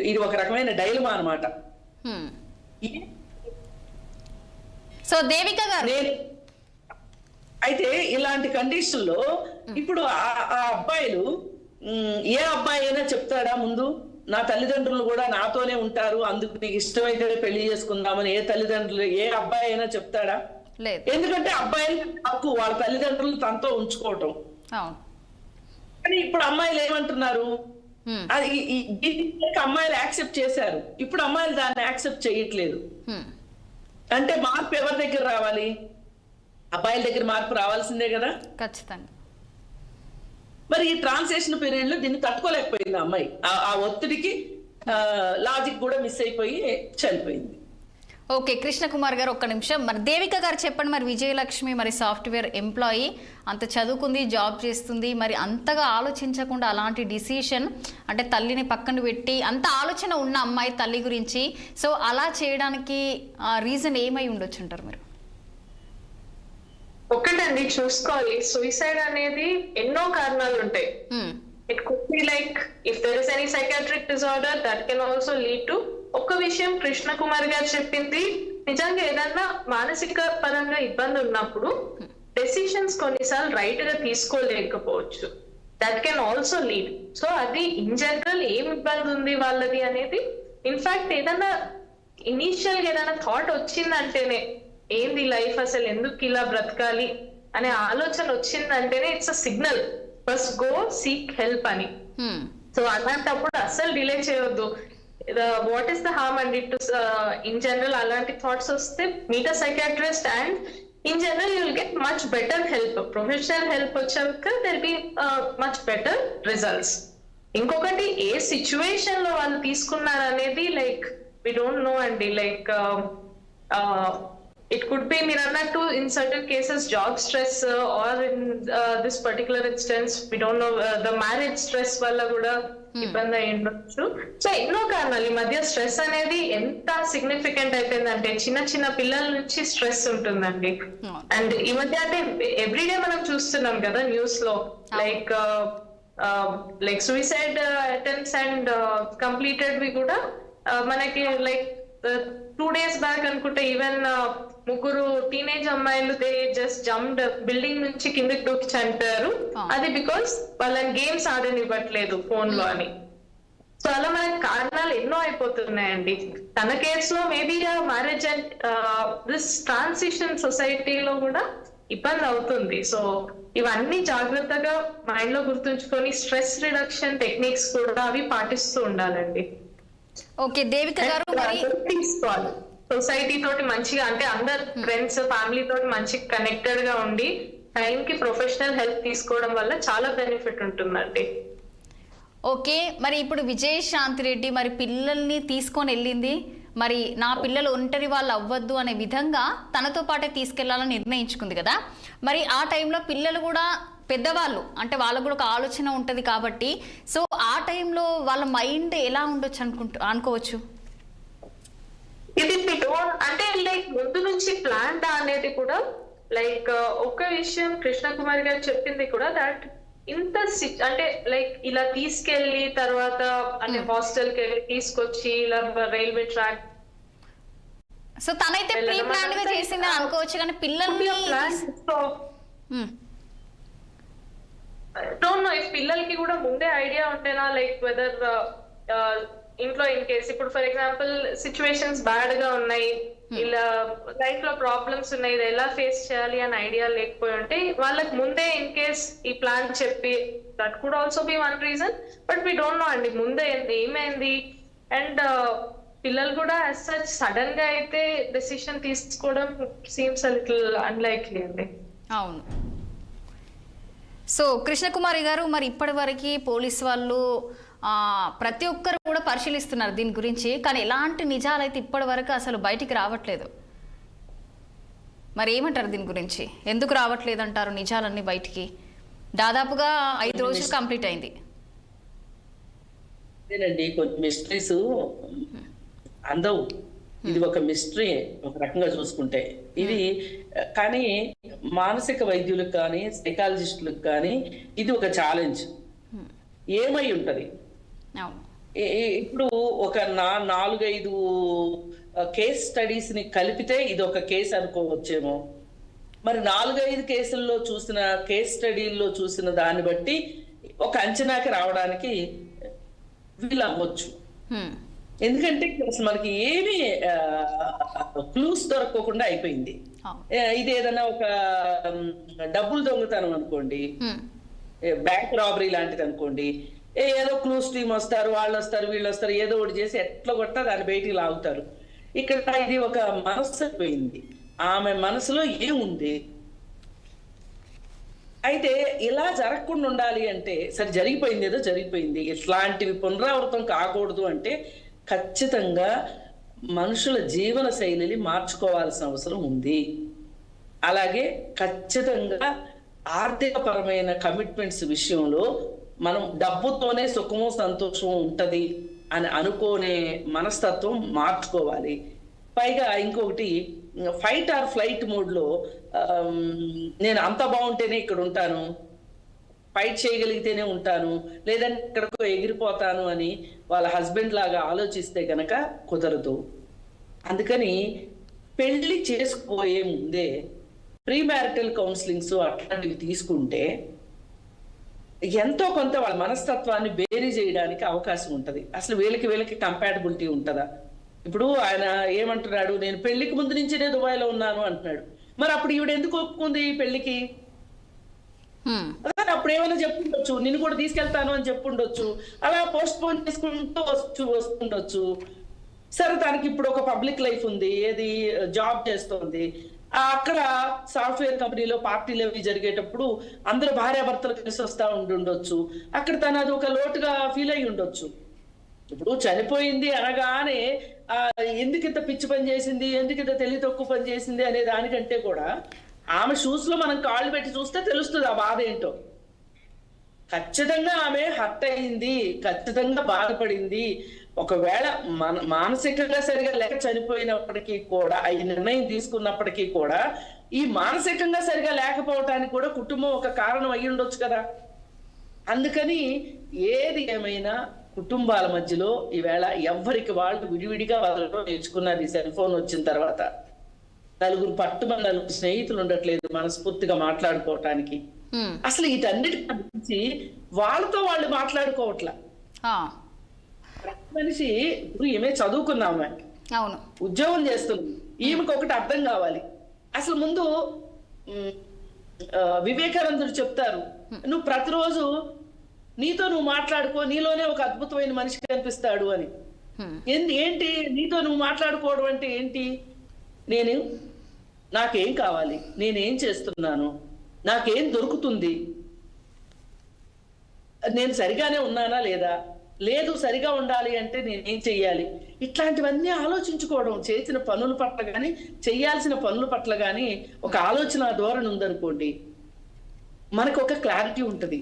ఇది ఒక రకమైన డైలమా అన్నమాట. సో దేవిక గారు, అయితే ఇలాంటి కండిషన్ లో ఇప్పుడు ఆ అబ్బాయిలు, ఏ అబ్బాయి అయినా చెప్తాడా ముందు నా తల్లిదండ్రులు కూడా నాతోనే ఉంటారు, అందుకు నీకు ఇష్టమైతే పెళ్లి చేసుకుందామని ఏ అబ్బాయి అయినా చెప్తాడా? ఎందుకంటే అబ్బాయిలు హక్కు వాళ్ళ తల్లిదండ్రులు తనతో ఉంచుకోవటం. కానీ ఇప్పుడు అమ్మాయిలు ఏమంటున్నారు? అది అమ్మాయిలు యాక్సెప్ట్ చేశారు, ఇప్పుడు అమ్మాయిలు దాన్ని యాక్సెప్ట్ చేయట్లేదు. అంటే మార్పు ఎవరి దగ్గర రావాలి? అబ్బాయిల దగ్గర మార్పు రావాల్సిందే కదా ఖచ్చితంగా. మరి ఈ ట్రాన్సిషన్ పీరియడ్ లో దీన్ని తట్టుకోలేకపోయింది అమ్మాయి. ఆ ఒత్తిడికి లాజిక్ కూడా మిస్ అయిపోయి చనిపోయింది. ఓకే కృష్ణకుమార్ గారు, ఒక్క నిమిషం. మరి దేవిక గారు చెప్పండి, మరి విజయలక్ష్మి మరి సాఫ్ట్వేర్ ఎంప్లాయీ, అంత చదువుకుంది, జాబ్ చేస్తుంది, మరి అంతగా ఆలోచించకుండా అలాంటి డిసిషన్, అంటే తల్లిని పక్కన పెట్టి అంత ఆలోచన ఉన్న అమ్మాయి తల్లి గురించి, సో అలా చేయడానికి రీజన్ ఏమై ఉండొచ్చు అంటారు మీరు? ఒకటండి, చూసుకోవాలి, సూసైడ్ అనేది ఎన్నో కారణాలు ఉంటాయి. It could be like if there is any psychiatric disorder that can also lead to. ఒక్క విషయం కృష్ణ కుమార్ గారు చెప్పింది నిజంగా, ఏదన్నా మానసిక పరంగా ఇబ్బంది ఉన్నప్పుడు డెసిషన్స్ కొన్నిసార్లు రైట్ గా తీసుకోలేకపోవచ్చు. That can also lead. So అది ఇన్ జనరల్ ఏం ఇబ్బంది ఉంది వాళ్ళది అనేది, ఇన్ఫాక్ట్ ఏదన్నా ఇనీషియల్ గా ఏదైనా థాట్ వచ్చిందంటేనే, ఏంది లైఫ్ అసలు ఎందుకు ఇలా బ్రతకాలి అనే ఆలోచన వచ్చిందంటేనే it's a signal, first go seek help అని. సో అలాంటప్పుడు అస్సలు డిలే చేయొద్దు. What is the harm and it in general అలాంటి థాట్స్ వస్తే meet a psychiatrist and in general you will get much better help. Professional help వచ్చాక there be much better results. ఇంకొకటి ఏ సిచ్యువేషన్ లో వాళ్ళు తీసుకున్నారు అనేది లైక్ వి డోంట్ నో అండి. లైక్ it could be మీరు అన్నట్టు in certain cases job stress or in this particular instance we don't know the marriage stress వల్ల కూడా ఇబ్బంది అయి ఉండొచ్చు. సో ఎన్నో కారణాలు ఈ మధ్య స్ట్రెస్ అనేది ఎంత సిగ్నిఫికెంట్ అయిపోయిందంటే చిన్న చిన్న పిల్లల నుంచి స్ట్రెస్ ఉంటుందండి. అండ్ ఈ మధ్య అంటే ఎవ్రీడే మనం చూస్తున్నాం కదా న్యూస్ లో like suicide attempts and completed వి కూడా మనకి లైక్ 2 days బ్యాక్ అనుకుంటే ఈవెన్ 3 టీనేజ్ అమ్మాయిలు దే జస్ట్ జంప్డ్ బిల్డింగ్ నుంచి కిందకి దూకి చనిపోయారు. అది బికాస్ వాళ్ళని గేమ్స్ ఆడనివ్వట్లేదు ఫోన్ లో అని. సో అలా మనకి కారణాలు ఎన్నో అయిపోతున్నాయండి. తన కేసులో maybe marriage and this transition సొసైటీలో కూడా ఇబ్బంది అవుతుంది. సో ఇవన్నీ జాగ్రత్తగా మైండ్ లో గుర్తుంచుకొని స్ట్రెస్ రిడక్షన్ టెక్నిక్స్ కూడా అవి పాటిస్తూ ఉండాలండి. ఓకే దేవిక గారు, మరి తీసుకోవాలి సొసైటీ తోటి మంచిగా అంటే అందరు ఫ్రెండ్స్ ఫ్యామిలీ తోటి మంచిగా కనెక్టెడ్ గా ఉండి టైం కి ప్రొఫెషనల్ హెల్ప్ తీసుకోవడం వల్ల చాలా బెనిఫిట్ ఉంటుందండి. ఓకే, మరి ఇప్పుడు విజయశాంతి రెడ్డి మరి పిల్లల్ని తీసుకొని వెళ్ళింది, మరి నా పిల్లలు ఒంటరి వాళ్ళు అవ్వద్దు అనే విధంగా తనతో పాటే తీసుకెళ్లాలని నిర్ణయించుకుంది కదా. మరి ఆ టైంలో పిల్లలు కూడా పెద్దవాళ్ళు అంటే వాళ్ళకు కూడా ఒక ఆలోచన ఉంటుంది కాబట్టి సో ఆ టైంలో వాళ్ళ మైండ్ ఎలా ఉండొచ్చు అనుకోవచ్చు? ఇది అంటే లైక్ ముందు నుంచి ప్లాన్ అనేది కూడా లైక్ ఒక విషయం కృష్ణ కుమార్ గారు చెప్పింది కూడా దట్ ఇంత అంటే లైక్ ఇలా తీసుకెళ్లి తర్వాత అంటే హాస్టల్ కి వెళ్ళి తీసుకొచ్చి ఇలా రైల్వే ట్రాక్ సో తనైతే ప్రీ ప్లాన్ గా చేసిందని అనుకోవచ్చు కానీ పిల్లల్ని డోంట్ నో ఇఫ్ పిల్లలకి కూడా ముందే ఐడియా ఉంటేనా లైక్ వెదర్ ఇంట్లో ఇన్ కేస్ ఇప్పుడు ఫర్ ఎగ్జాంపుల్ సిచ్యువేషన్స్ బ్యాడ్ గా ఉన్నాయి, ఇలా లైఫ్ లో ప్రాబ్లమ్స్ ఉన్నాయి, ఇది ఎలా ఫేస్ చేయాలి అని ఐడియా లేకపోయి ఉంటే వాళ్ళకి ముందే ఇన్ కేస్ ఈ ప్లాన్ చెప్పి that could also be one reason. But we don't know అండి ముందే ఏమైంది. అండ్ పిల్లలు కూడా యాజ్ సచ్ సడన్ గా అయితే డెసిషన్ తీసుకోవడం సీమ్స్ అ లిటిల్ అన్లైక్లీ అండి. అవును. సో కృష్ణకుమారి గారు, మరి ఇప్పటి వరకు పోలీసు వాళ్ళు ప్రతి ఒక్కరు కూడా పరిశీలిస్తున్నారు దీని గురించి, కానీ ఎలాంటి నిజాలు అయితే ఇప్పటి వరకు అసలు బయటికి రావట్లేదు. మరి ఏమంటారు దీని గురించి? ఎందుకు రావట్లేదు అంటారు నిజాలన్నీ బయటికి? దాదాపుగా 5 రోజులు కంప్లీట్ అయింది. అదేనండి, కొన్ని మిస్టరీస్ అందవు. ఇది ఒక మిస్టరీ ఒక రకంగా చూసుకుంటే ఇది. కానీ మానసిక వైద్యులకు కానీ సైకాలజిస్టులకు కానీ ఇది ఒక ఛాలెంజ్. ఏమై ఉంటది ఇప్పుడు ఒక 4-5 కేస్ స్టడీస్ ని కలిపితే ఇది ఒక కేసు అనుకోవచ్చేమో. మరి 4-5 కేసుల్లో చూసిన కేస్ స్టడీల్లో చూసిన దాన్ని బట్టి ఒక అంచనాకి రావడానికి వీలు అవ్వచ్చు. ఎందుకంటే అసలు మనకి ఏమి క్లూస్ దొరకకుండా అయిపోయింది. ఇది ఏదైనా ఒక డబ్బులు దొంగతనం అనుకోండి, బ్యాంక్ రాబరీ లాంటిది అనుకోండి, ఏదో క్లూస్ టీమ్ వస్తారు, వాళ్ళు వస్తారు, వీళ్ళు వస్తారు, ఏదో ఒకటి చేసి ఎట్లా కొట్టా దాన్ని బయటికి లాగుతారు. ఇక్కడ ఇది ఒక మనసు అయిపోయింది. ఆమె మనసులో ఏముంది? అయితే ఇలా జరగకుండా ఉండాలి అంటే సరే జరిగిపోయింది, ఏదో జరిగిపోయింది, ఇట్లాంటివి పునరావృతం కాకూడదు అంటే ఖచ్చితంగా మనుషుల జీవన శైలిని మార్చుకోవాల్సిన అవసరం ఉంది. అలాగే ఖచ్చితంగా ఆర్థిక పరమైన కమిట్మెంట్స్ విషయంలో మనం డబ్బుతోనే సుఖము సంతోషం ఉంటది అని అనుకోనే మనస్తత్వం మార్చుకోవాలి. పైగా ఇంకొకటి ఫైట్ ఆర్ ఫ్లైట్ మోడ్లో నేను అంత బాగుంటేనే ఇక్కడ ఉంటాను, ఫైట్ చేయగలిగితేనే ఉంటాను, లేదంటే ఇక్కడికో ఎగిరిపోతాను అని వాళ్ళ హస్బెండ్ లాగా ఆలోచిస్తే కనుక కుదరదు. అందుకని పెళ్లి చేసుకుపోయే ముందే ప్రీ మ్యారిటల్ కౌన్సిలింగ్స్ అట్లాంటివి తీసుకుంటే ఎంతో కొంత వాళ్ళ మనస్తత్వాన్ని బేరీ చేయడానికి అవకాశం ఉంటుంది. అసలు వీళ్ళకి కంపాటబిలిటీ ఉంటుందా? ఇప్పుడు ఆయన ఏమంటున్నాడు, నేను పెళ్లికి ముందు నుంచినే దుబాయ్లో ఉన్నాను అంటున్నాడు. మరి అప్పుడు ఈవిడ ఎందుకు ఒప్పుకుంది పెళ్లికి? అదే అప్పుడు ఏమైనా చెప్పుండొచ్చు, నిన్ను కూడా తీసుకెళ్తాను అని చెప్పుండొచ్చు, అలా పోస్ట్ పోన్ చేసుకుంటూ వస్తుండొచ్చు. సరే తనకి ఇప్పుడు ఒక పబ్లిక్ లైఫ్ ఉంది, ఏది జాబ్ చేస్తోంది, అక్కడ సాఫ్ట్వేర్ కంపెనీలో పార్టీలు అవి జరిగేటప్పుడు అందరూ భార్యాభర్తలు కలిసి వస్తా ఉండొచ్చు. అక్కడ తను అది ఒక లోటుగా ఫీల్ అయి ఉండొచ్చు. ఇప్పుడు చనిపోయింది అనగానే ఎందుకు ఇంత పిచ్చి పని చేసింది, ఎందుకు ఇంత తెలివి తక్కువ పని చేసింది అనే దానికంటే కూడా ఆమె షూస్ లో మనం కాళ్ళు పెట్టి చూస్తే తెలుస్తుంది ఆ బాధ ఏంటో. ఖచ్చితంగా ఆమె హర్ట్ అయింది, ఖచ్చితంగా బాధపడింది. ఒకవేళ మానసికంగా సరిగా లేక చనిపోయినప్పటికీ కూడా, ఈ నిర్ణయం తీసుకున్నప్పటికీ కూడా, ఈ మానసికంగా సరిగా లేకపోవటానికి కూడా కుటుంబం ఒక కారణం అయి ఉండొచ్చు కదా. అందుకని ఏది ఏమైనా కుటుంబాల మధ్యలో ఈవేళ ఎవ్వరికి వాళ్ళు విడివిడిగా వదలడం నేర్చుకున్నారు ఈ సెల్ ఫోన్ వచ్చిన తర్వాత. నలుగురు స్నేహితులు ఉండట్లేదు మనస్ఫూర్తిగా మాట్లాడుకోవటానికి. అసలు వీటన్నిటి గురించి వాళ్ళతో వాళ్ళు మాట్లాడుకోవట్లా. మనిషి ఇప్పుడు ఈమె చదువుకున్నామే, అవును, ఉద్యోగం చేస్తుంది, ఈమెకు ఒకటి అర్థం కావాలి. అసలు ముందు వివేకానందుడు చెప్తారు, నువ్వు ప్రతిరోజు నీతో నువ్వు మాట్లాడుకో, నీలోనే ఒక అద్భుతమైన మనిషి కనిపిస్తాడు అని. ఏంటి నీతో నువ్వు మాట్లాడుకోవడం అంటే ఏంటి? నాకేం కావాలి, నేనేం చేస్తున్నాను, నాకేం దొరుకుతుంది, నేను సరిగానే ఉన్నానా లేదా, లేదు సరిగా ఉండాలి అంటే నేనేం చెయ్యాలి, ఇట్లాంటివన్నీ ఆలోచించుకోవడం. చేసిన పనుల పట్ల కానీ చెయ్యాల్సిన పనుల పట్ల కానీ ఒక ఆలోచన ధోరణి ఉందనుకోండి, మనకు ఒక క్లారిటీ ఉంటుంది.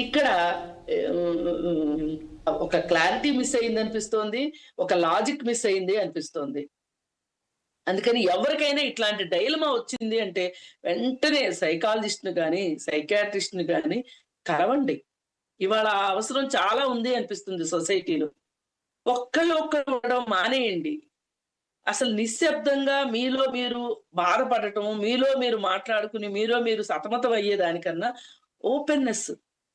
ఇక్కడ ఒక క్లారిటీ మిస్ అయింది అనిపిస్తోంది, ఒక లాజిక్ మిస్ అయింది అనిపిస్తోంది. అందుకని ఎవరికైనా ఇట్లాంటి డైలమా వచ్చింది అంటే వెంటనే సైకాలజిస్ట్ని కానీ సైకాట్రిస్ట్ని కానీ కలవండి. ఇవాళ అవసరం చాలా ఉంది అనిపిస్తుంది సొసైటీలో. ఒక్కళ్ళు ఉండడం మానేయండి. అసలు నిశ్శబ్దంగా మీలో మీరు బాధపడటం, మీలో మీరు మాట్లాడుకుని మీలో మీరు సతమతం అయ్యేదానికన్నా ఓపెన్నెస్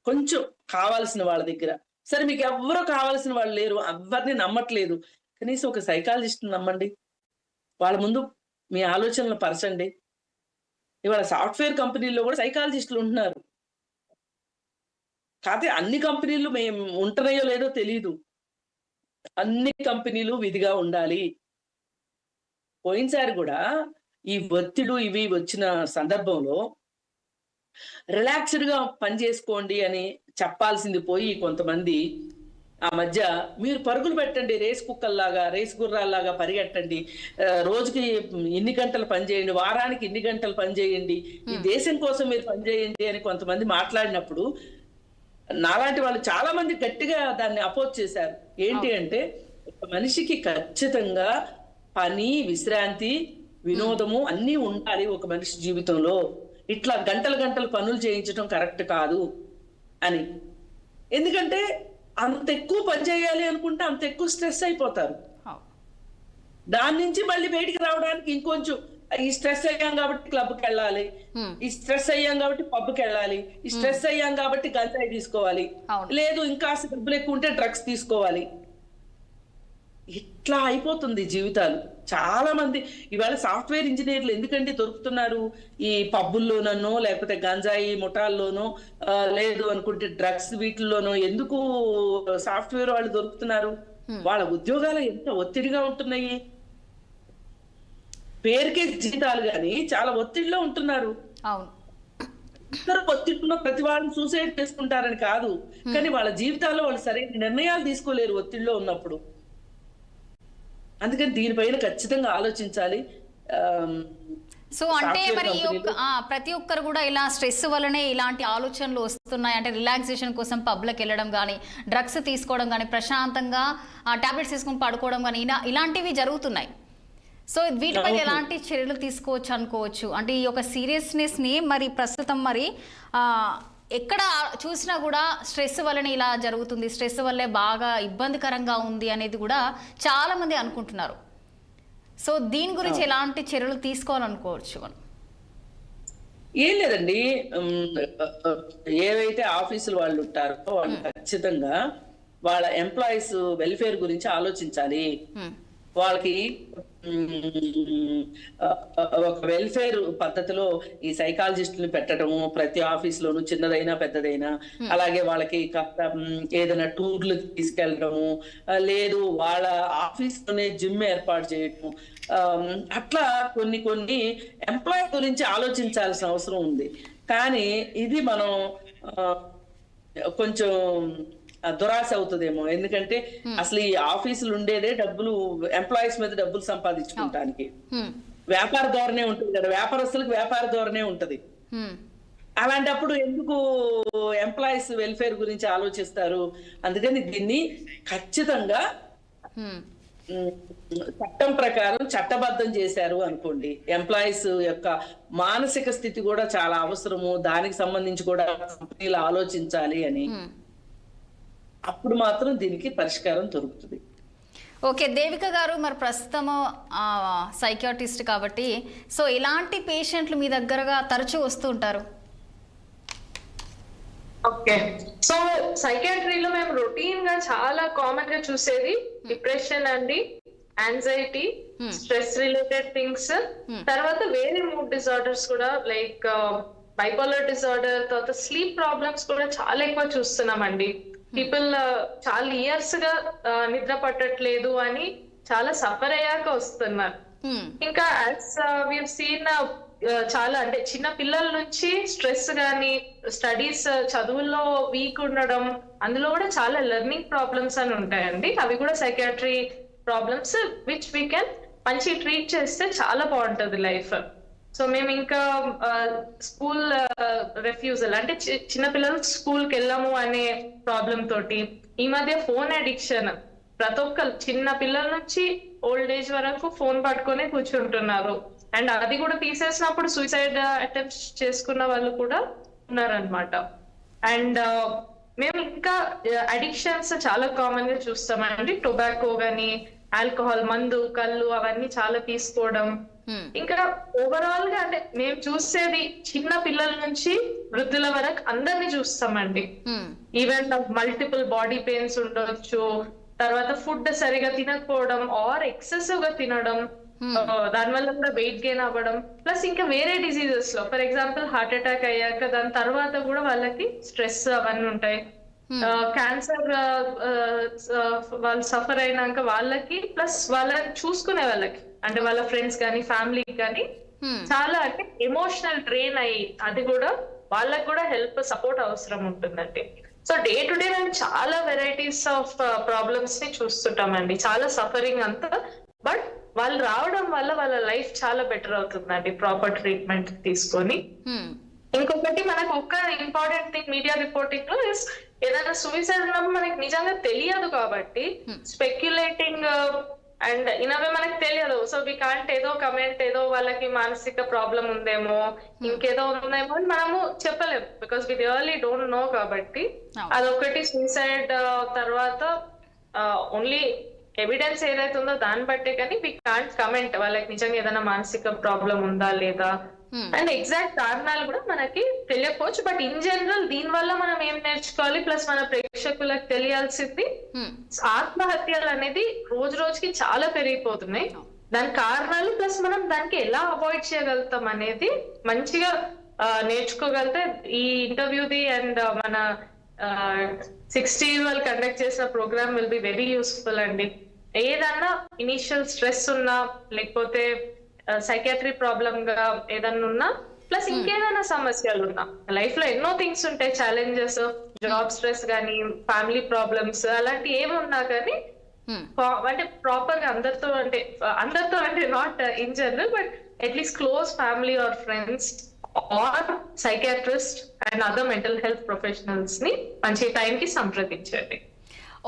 కొంచెం కావాల్సిన వాళ్ళ దగ్గర. సరే మీకు ఎవరో కావాల్సిన వాళ్ళు లేరు, ఎవరిని నమ్మట్లేదు, కనీసం ఒక సైకాలజిస్ట్ని నమ్మండి. వాళ్ళ ముందు మీ ఆలోచనలు పరచండి. ఇవాళ సాఫ్ట్వేర్ కంపెనీల్లో కూడా సైకాలజిస్టులు ఉంటున్నారు. కాకపోతే అన్ని కంపెనీలు మేము ఉంటున్నాయో లేదో తెలీదు. అన్ని కంపెనీలు విధిగా ఉండాలి. పోయినసారి కూడా ఈ ఒత్తిడు ఇవి వచ్చిన సందర్భంలో రిలాక్స్డ్ గా పని చేసుకోండి అని చెప్పాల్సింది పోయి కొంతమంది ఆ మధ్య మీరు పరుగులు పెట్టండి, రేస్ కుక్కల్లాగా, రేస్ గుర్రాల్లాగా పరిగెట్టండి, రోజుకి ఇన్ని గంటలు పని చేయండి, వారానికి ఇన్ని గంటలు పని చేయండి, ఈ దేశం కోసం మీరు పని చేయండి అని కొంతమంది మాట్లాడినప్పుడు నాలాంటి వాళ్ళు చాలా మంది గట్టిగా దాన్ని అపోజ్ చేశారు. ఏంటి అంటే, ఒక మనిషికి ఖచ్చితంగా పని, విశ్రాంతి, వినోదము అన్నీ ఉండాలి ఒక మనిషి జీవితంలో. ఇట్లా గంటలు పనులు చేయించడం కరెక్ట్ కాదు అని. ఎందుకంటే అంత ఎక్కువ పని చేయాలి అనుకుంటే అంత ఎక్కువ స్ట్రెస్ అయిపోతారు. దాని నుంచి మళ్ళీ బయటికి రావడానికి ఇంకొంచెం, ఈ స్ట్రెస్ అయ్యాం కాబట్టి క్లబ్కి వెళ్ళాలి, ఈ స్ట్రెస్ అయ్యాం కాబట్టి పబ్కి వెళ్ళాలి, ఈ స్ట్రెస్ అయ్యాం కాబట్టి గంజాయి తీసుకోవాలి, లేదు ఇంకా డబ్బులు ఎక్కువ ఉంటే డ్రగ్స్ తీసుకోవాలి. ఇట్లా అయిపోతుంది జీవితాలు. చాలా మంది ఇవాళ సాఫ్ట్వేర్ ఇంజనీర్లు ఎందుకంటే దొరుకుతున్నారు ఈ పబ్బుల్లోనో లేకపోతే గంజాయి ముఠాల్లోనో, లేదు అనుకుంటే డ్రగ్స్ వీటిల్లోనో ఎందుకు సాఫ్ట్వేర్ వాళ్ళు దొరుకుతున్నారు? వాళ్ళ ఉద్యోగాలు ఎంత ఒత్తిడిగా ఉంటున్నాయి. పేరుకే జీతాలు కానీ చాలా ఒత్తిడిలో ఉంటున్నారు. ఇద్దరు ఒత్తిడిలో ప్రతి వాళ్ళని సూసైడ్ చేసుకుంటారని కాదు, కానీ వాళ్ళ జీవితాల్లో వాళ్ళు సరైన నిర్ణయాలు తీసుకోలేరు ఒత్తిడిలో ఉన్నప్పుడు. అందుకని దీనిపైన ఖచ్చితంగా ఆలోచించాలి. సో అంటే మరి ప్రతి ఒక్కరు కూడా ఇలా స్ట్రెస్ వల్లనే ఇలాంటి ఆలోచనలు వస్తున్నాయి. అంటే రిలాక్సేషన్ కోసం పబ్లకు వెళ్ళడం కానీ, డ్రగ్స్ తీసుకోవడం కానీ, ప్రశాంతంగా టాబ్లెట్స్ తీసుకొని పడుకోవడం కానీ ఇలాంటివి జరుగుతున్నాయి. సో వీటిపై ఎలాంటి చర్యలు తీసుకోవచ్చు అనుకోవచ్చు? అంటే ఈ యొక్క సీరియస్నెస్ని మరి ప్రస్తుతం మరి ఎక్కడ చూసినా కూడా స్ట్రెస్ వల్లనే ఇలా జరుగుతుంది, స్ట్రెస్ వల్లే బాగా ఇబ్బందికరంగా ఉంది అనేది కూడా చాలా మంది అనుకుంటున్నారు. సో దీని గురించి ఎలాంటి చర్యలు తీసుకోవాలనుకోవచ్చు మనం? ఏం లేదండి, ఏవైతే ఆఫీసులు వాళ్ళు ఉంటారో వాళ్ళు ఖచ్చితంగా వాళ్ళ ఎంప్లాయీస్ వెల్ఫేర్ గురించి ఆలోచించాలి. వాళ్ళకి ఒక వెల్ఫేర్ పద్ధతిలో ఈ సైకాలజిస్టులు పెట్టడము ప్రతి ఆఫీస్ లోను, చిన్నదైనా పెద్దదైనా. అలాగే వాళ్ళకి ఏదైనా టూర్లు తీసుకెళ్ళడము, లేదు వాళ్ళ ఆఫీస్ లోనే జిమ్ ఏర్పాటు చేయటము. అట్లా కొన్ని ఎంప్లాయీ గురించి ఆలోచించాల్సిన అవసరం ఉంది. కానీ ఇది మనం కొంచెం దురాశ అవుతుందేమో. ఎందుకంటే అసలు ఈ ఆఫీసులు ఉండేదే డబ్బులు, ఎంప్లాయీస్ మీద డబ్బులు సంపాదించుకోవటానికి. వ్యాపార ధోరణే ఉంటుంది కదా, వ్యాపారస్తులకు వ్యాపార ధోరణే ఉంటది. అలాంటప్పుడు ఎందుకు ఎంప్లాయీస్ వెల్ఫేర్ గురించి ఆలోచిస్తారు? అందుకని దీన్ని ఖచ్చితంగా చట్టం ప్రకారం చట్టబద్ధం చేశారు అనుకోండి. ఎంప్లాయీస్ యొక్క మానసిక స్థితి కూడా చాలా అవసరము, దానికి సంబంధించి కూడా కంపెనీలు ఆలోచించాలి అని. అప్పుడు మాత్రం దీనికి పరిష్కారం దొరుకుతుంది. ఓకే దేవిక గారు, మరి ప్రస్తుతము సైకియాట్రిస్ట్ కాబట్టి సో ఇలాంటి పేషెంట్లు మీ దగ్గరగా తరచూ వస్తూ ఉంటారు? ఓకే, సో సైకియాట్రీలో మేము రొటీన్ గా చాలా కామన్ గా చూసేది డిప్రెషన్ అండి, యాంగ్జైటీ, స్ట్రెస్ రిలేటెడ్ థింగ్స్, తర్వాత వేరే మూడ్ డిజార్డర్స్ కూడా లైక్ బైపోలర్ డిజార్డర్, తర్వాత స్లీప్ ప్రాబ్లమ్స్ కూడా చాలా ఎక్కువ చూస్తున్నామండి. పీపుల్ చాలా ఇయర్స్ గా నిద్ర పట్టట్లేదు అని చాలా సఫర్ అయ్యాక వస్తున్నారు. ఇంకా సీన్ చాలా అంటే చిన్న పిల్లల నుంచి స్ట్రెస్ గానీ, స్టడీస్ చదువుల్లో వీక్ ఉండడం, అందులో కూడా చాలా లెర్నింగ్ ప్రాబ్లమ్స్ అని ఉంటాయండి. అవి కూడా psychiatry problems which we can మంచి ట్రీట్ చేస్తే చాలా బాగుంటది లైఫ్. సో మేము ఇంకా స్కూల్ రెఫ్యూజల్ అంటే చిన్నపిల్లలు స్కూల్ కి వెళ్ళాము అనే ప్రాబ్లం తోటి, ఈ మధ్య ఫోన్ అడిక్షన్, ప్రతి ఒక్కరు చిన్న పిల్లల నుంచి ఓల్డ్ ఏజ్ వరకు ఫోన్ పట్టుకొని కూర్చుంటున్నారు. అండ్ అది కూడా తీసేసినప్పుడు సూసైడ్ అటెంప్ట్స్ చేసుకున్న వాళ్ళు కూడా ఉన్నారనమాట. అండ్ మేము ఇంకా అడిక్షన్స్ చాలా కామన్ గా చూస్తామండి. టొబాకో గానీ, ఆల్కహాల్, మందు, కళ్ళు అవన్నీ చాలా తీసుకోవడం. ఇంకా ఓవరాల్ గా అంటే మేము చూసేది చిన్న పిల్లల నుంచి వృద్ధుల వరకు అందరినీ చూస్తామండి. ఈవెన్ మల్టిపుల్ బాడీ పెయిన్స్ ఉండొచ్చు, తర్వాత ఫుడ్ సరిగా తినకపోవడం ఆర్ ఎక్సెసివ్ గా తినడం, దానివల్ల కూడా వెయిట్ గెయిన్ అవ్వడం, ప్లస్ ఇంకా వేరే డిసీజెస్ లో ఫర్ ఎగ్జాంపుల్ హార్ట్ అటాక్ అయ్యాక దాని తర్వాత కూడా వాళ్ళకి స్ట్రెస్ అవన్నీ ఉంటాయి. క్యాన్సర్ వాళ్ళు సఫర్ అయినాక వాళ్ళకి, ప్లస్ వాళ్ళని చూసుకునే వాళ్ళకి అంటే వాళ్ళ ఫ్రెండ్స్ కానీ ఫ్యామిలీకి కానీ చాలా అంటే ఎమోషనల్ డ్రైన్ అయ్యి అది కూడా వాళ్ళకి కూడా హెల్ప్ సపోర్ట్ అవసరం ఉంటుందండి. సో డే టు డే మేము చాలా వెరైటీస్ ఆఫ్ ప్రాబ్లమ్స్ ని చూస్తుంటామండి, చాలా సఫరింగ్ అంతా. బట్ వాళ్ళు రావడం వల్ల వాళ్ళ లైఫ్ చాలా బెటర్ అవుతుందండి ప్రాపర్ ట్రీట్మెంట్ తీసుకొని. ఇంకొకటి మనకు ఒక ఇంపార్టెంట్ థింగ్ మీడియా రిపోర్టింగ్ లో ఏదైనా సూసైడ్ ఉన్నప్పుడు మనకి నిజంగా తెలియదు కాబట్టి స్పెక్యులేటింగ్ అండ్ ఇనవే మనకు తెలియదు. సో వి కాంట్ ఏదో కమెంట్, ఏదో వాళ్ళకి మానసిక ప్రాబ్లం ఉందేమో, ఇంకేదో ఉందేమో అని మనము చెప్పలేము, because we really don't know. కాబట్టి అదొకటి. సూసైడ్ తర్వాత ఓన్లీ ఎవిడెన్స్ ఏదైతే ఉందో దాన్ని బట్టే, కానీ వి కాంట్ కమెంట్ వాళ్ళకి నిజంగా ఏదైనా మానసిక ప్రాబ్లం ఉందా లేదా. అండ్ ఎగ్జాక్ట్ కారణాలు కూడా మనకి తెలియకపోవచ్చు. బట్ ఇన్ జనరల్ దీని వల్ల మనం ఏం నేర్చుకోవాలి, ప్లస్ మన ప్రేక్షకులకు తెలియాల్సింది ఆత్మహత్యలు అనేది రోజు రోజుకి చాలా పెరిగిపోతున్నాయి. దాని కారణాలు ప్లస్ మనం దానికి ఎలా అవాయిడ్ చేయగలుగుతాం అనేది మంచిగా నేర్చుకోగలిగితే ఈ ఇంటర్వ్యూది అండ్ మన 60 వాళ్ళు కండక్ట్ చేసిన program will be very useful అండి. ఏదన్నా ఇనిషియల్ స్ట్రెస్ ఉన్నా, లేకపోతే సైకియాట్రీ ప్రాబ్లమ్ గా ఏదన్నా ఉన్నా, ప్లస్ ఇంకేదైనా సమస్యలు ఉన్నా, లైఫ్ లో ఎన్నో థింగ్స్ ఉంటాయి, ఛాలెంజెస్, జాబ్ స్ట్రెస్ గానీ, ఫ్యామిలీ ప్రాబ్లమ్స్, అలాంటి ఏమి ఉన్నా కానీ అంటే ప్రాపర్ గా అందరితో అంటే not in general but at least close family or friends or psychiatrist and other mental health professionals ని మంచి టైంకి సంప్రదించండి.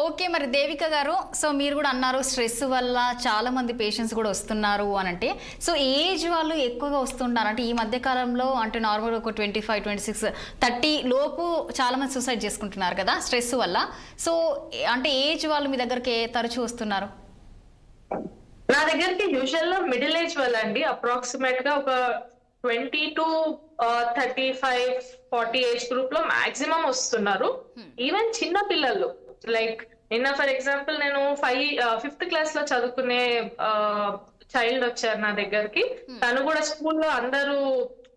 ఓకే, మరి దేవిక గారు, సో మీరు కూడా అన్నారు స్ట్రెస్ వల్ల చాలా మంది పేషెంట్స్ కూడా వస్తున్నారు అని అంటే, సో ఏజ్ వాళ్ళు ఎక్కువగా వస్తున్నారు అంటే ఈ మధ్య కాలంలో అంటే నార్మల్గా ఒక 25, 26, 30 లోపు చాలా మంది సూసైడ్ చేసుకుంటున్నారు కదా స్ట్రెస్ వల్ల. సో అంటే ఏజ్ వాళ్ళు మీ దగ్గరికి తరచూ వస్తున్నారు? నా దగ్గరికి యూజువల్ గా మిడిల్ ఏజ్ వాళ్ళండి, అప్రాక్సిమేట్ గా ఒక 20 to 35, 40 ఏజ్ గ్రూప్ లో మాక్సిమం వస్తున్నారు. ఈవెన్ చిన్న పిల్లలు, లైక్ నిన్న ఫర్ ఎగ్జాంపుల్ నేను 5th క్లాస్ లో చదువుకునే చైల్డ్ వచ్చారు నా దగ్గరికి. తను కూడా స్కూల్లో అందరూ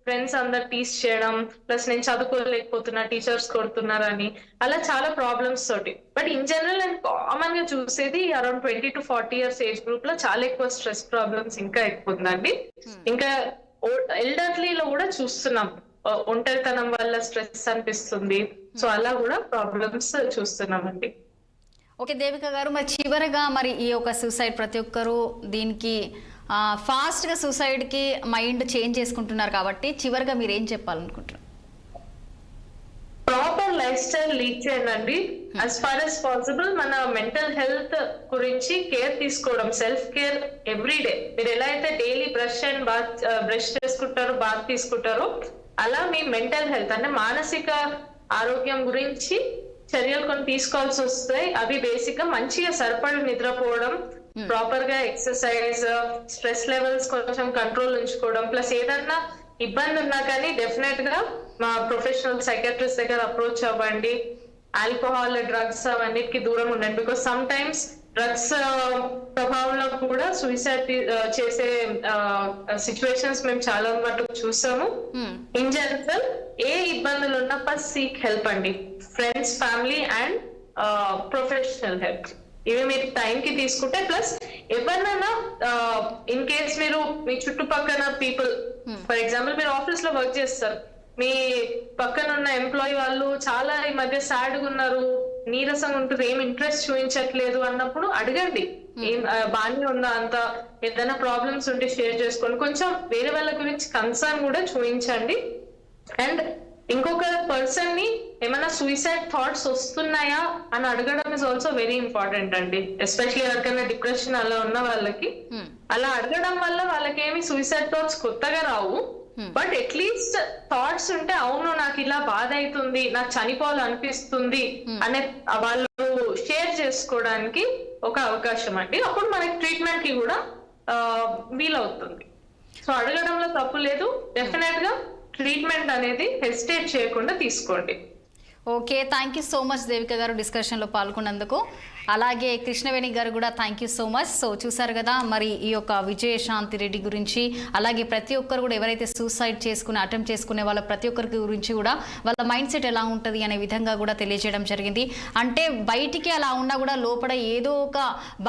ఫ్రెండ్స్ అందరు టీస్ చేయడం, ప్లస్ నేను చదువుకోలేకపోతున్నా, టీచర్స్ కొడుతున్నారని, అలా చాలా ప్రాబ్లమ్స్ తోటి. But in general and common గా చూసేది around 20 to 40 years age group లో చాలా ఎక్కువ స్ట్రెస్ ప్రాబ్లమ్స్ ఇంకా ఎక్కువ ఉందండి. ఇంకా ఎల్డర్లీలో కూడా చూస్తున్నాం, ఒంటరితనం వల్ల స్ట్రెస్ అనిపిస్తుంది. సో అలా కూడా ప్రాబ్లమ్స్ చూస్తున్నామండి. ఓకే దేవిక గారు, మరి చివరగా మరి ఈ యొక్క సూసైడ్ ప్రతి ఒక్కరూ దీనికి ఫాస్ట్గా సూసైడ్కి మైండ్ చేంజ్ చేసుకుంటున్నారు కాబట్టి చివరిగా మీరు ఏం చెప్పాలనుకుంటున్నారు? ప్రాపర్ లైఫ్ స్టైల్ లీడ్ చేయండి. యాజ్ ఫార్ యాజ్ పాసిబుల్ మన మెంటల్ హెల్త్ గురించి కేర్ తీసుకోవడం, సెల్ఫ్ కేర్ ఎవ్రీడే. మీరు ఎలా అయితే డైలీ బ్రష్ చేసుకుంటారో, బాత్ తీసుకుంటారో, అలా మీ మెంటల్ హెల్త్ అంటే మానసిక ఆరోగ్యం గురించి చర్యలు కొన్ని తీసుకోవాల్సి వస్తాయి. అవి బేసిక్ గా మంచిగా సరిపడి నిద్రపోవడం, ప్రాపర్ గా ఎక్సర్సైజ్, స్ట్రెస్ లెవెల్స్ కొంచెం కంట్రోల్ ఉంచుకోవడం, ప్లస్ ఏదన్నా ఇబ్బంది ఉన్నా కానీ డెఫినెట్ గా మా ప్రొఫెషనల్ సైకాట్రిస్ట్ దగ్గర అప్రోచ్ అవ్వండి. ఆల్కహాల్, డ్రగ్స్ అవన్నిటికి దూరం ఉండండి. బికాస్ సమ్ టైమ్స్ డ్రగ్స్ ప్రభావంలో కూడా సూసైడ్ చేసే సిచ్యువేషన్స్ మేము చాలా మటుకు చూసాము. ఇన్ జనరల్ ఏ ఇబ్బందులు ఉన్నా ఫస్ట్ సీక్ హెల్ప్ అండి. Friends, family and professional help, ఇవి మీరు టైం కి తీసుకుంటే, ప్లస్ ఎవరినైనా ఇన్ కేస్ మీరు మీ చుట్టుపక్కల పీపుల్, ఫర్ ఎగ్జాంపుల్ మీరు ఆఫీస్ లో వర్క్ చేస్తారు, మీ పక్కన ఉన్న ఎంప్లాయీ వాళ్ళు చాలా ఈ మధ్య సాడ్ గా ఉన్నారు, నీరసంగా ఉంటుంది, ఏం ఇంట్రెస్ట్ చూపించట్లేదు అన్నప్పుడు అడగండి, ఏం బాగానే ఉందా, అంత ఏదైనా ప్రాబ్లమ్స్ ఉంటే షేర్ చేసుకోండి. కొంచెం వేరే వాళ్ళ గురించి కన్సర్న్ కూడా చూపించండి. అండ్ ఇంకొక పర్సన్ ని ఏమైనా సూసైడ్ థాట్స్ వస్తున్నాయా అని అడగడం ఇస్ ఆల్సో వెరీ ఇంపార్టెంట్ అండి. ఎస్పెషల్లీ ఎవరికైనా డిప్రెషన్ అలా ఉన్న వాళ్ళకి అలా అడగడం వల్ల వాళ్ళకి ఏమి సూసైడ్ థాట్స్ కొత్తగా రావు. బట్ అట్లీస్ట్ థాట్స్ ఉంటే, అవును నాకు ఇలా బాధ అవుతుంది, నాకు చనిపోవాలనిపిస్తుంది అనే వాళ్ళు షేర్ చేసుకోవడానికి ఒక అవకాశం అండి. అప్పుడు మనకి ట్రీట్మెంట్ కి కూడా వీలవుతుంది. సో అడగడంలో తప్పు లేదు. డెఫినెట్ గా ట్రీట్మెంట్ అనేది హెసిటేట్ చేయకుండా తీసుకోండి. Okay, thank you so much Devika గారు డిస్కషన్లో పాల్గొన్నందుకు. అలాగే కృష్ణవేణి గారు కూడా thank you so much. So చూసారు కదా మరి ఈ యొక్క విజయశాంతి రెడ్డి గురించి, అలాగే ప్రతి ఒక్కరు కూడా ఎవరైతే సూసైడ్ చేసుకుని అటెంప్ట్ చేసుకునే వాళ్ళ ప్రతి ఒక్కరికి గురించి కూడా వాళ్ళ మైండ్ సెట్ ఎలా ఉంటుంది అనే విధంగా కూడా తెలియజేయడం జరిగింది. అంటే బయటికి అలా ఉన్నా కూడా లోపల ఏదో ఒక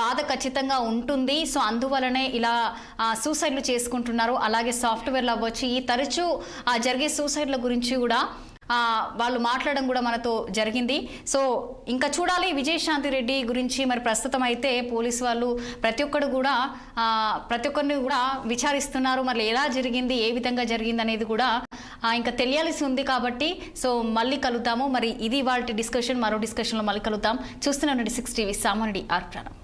బాధ ఖచ్చితంగా ఉంటుంది. సో అందువలనే ఇలా సూసైడ్లు చేసుకుంటున్నారు. అలాగే సాఫ్ట్వేర్లు అవ్వచ్చు, ఈ తరచూ జరిగే సూసైడ్ల గురించి కూడా వాళ్ళు మాట్లాడడం కూడా మనతో జరిగింది. సో ఇంకా చూడాలి విజయశాంతి రెడ్డి గురించి. మరి ప్రస్తుతం అయితే పోలీసు వాళ్ళు ప్రతి ఒక్కరిని కూడా విచారిస్తున్నారు. మరి ఎలా జరిగింది, ఏ విధంగా జరిగింది అనేది కూడా ఇంకా తెలియాల్సి ఉంది. కాబట్టి సో మళ్ళీ కలుద్దాము. మరి ఇది వాళ్ళ డిస్కషన్. మరో డిస్కషన్లో మళ్ళీ కలుద్దాం. చూస్తున్నానండి 6 TV సామాన్యుడి ఆర్ ప్రాణం.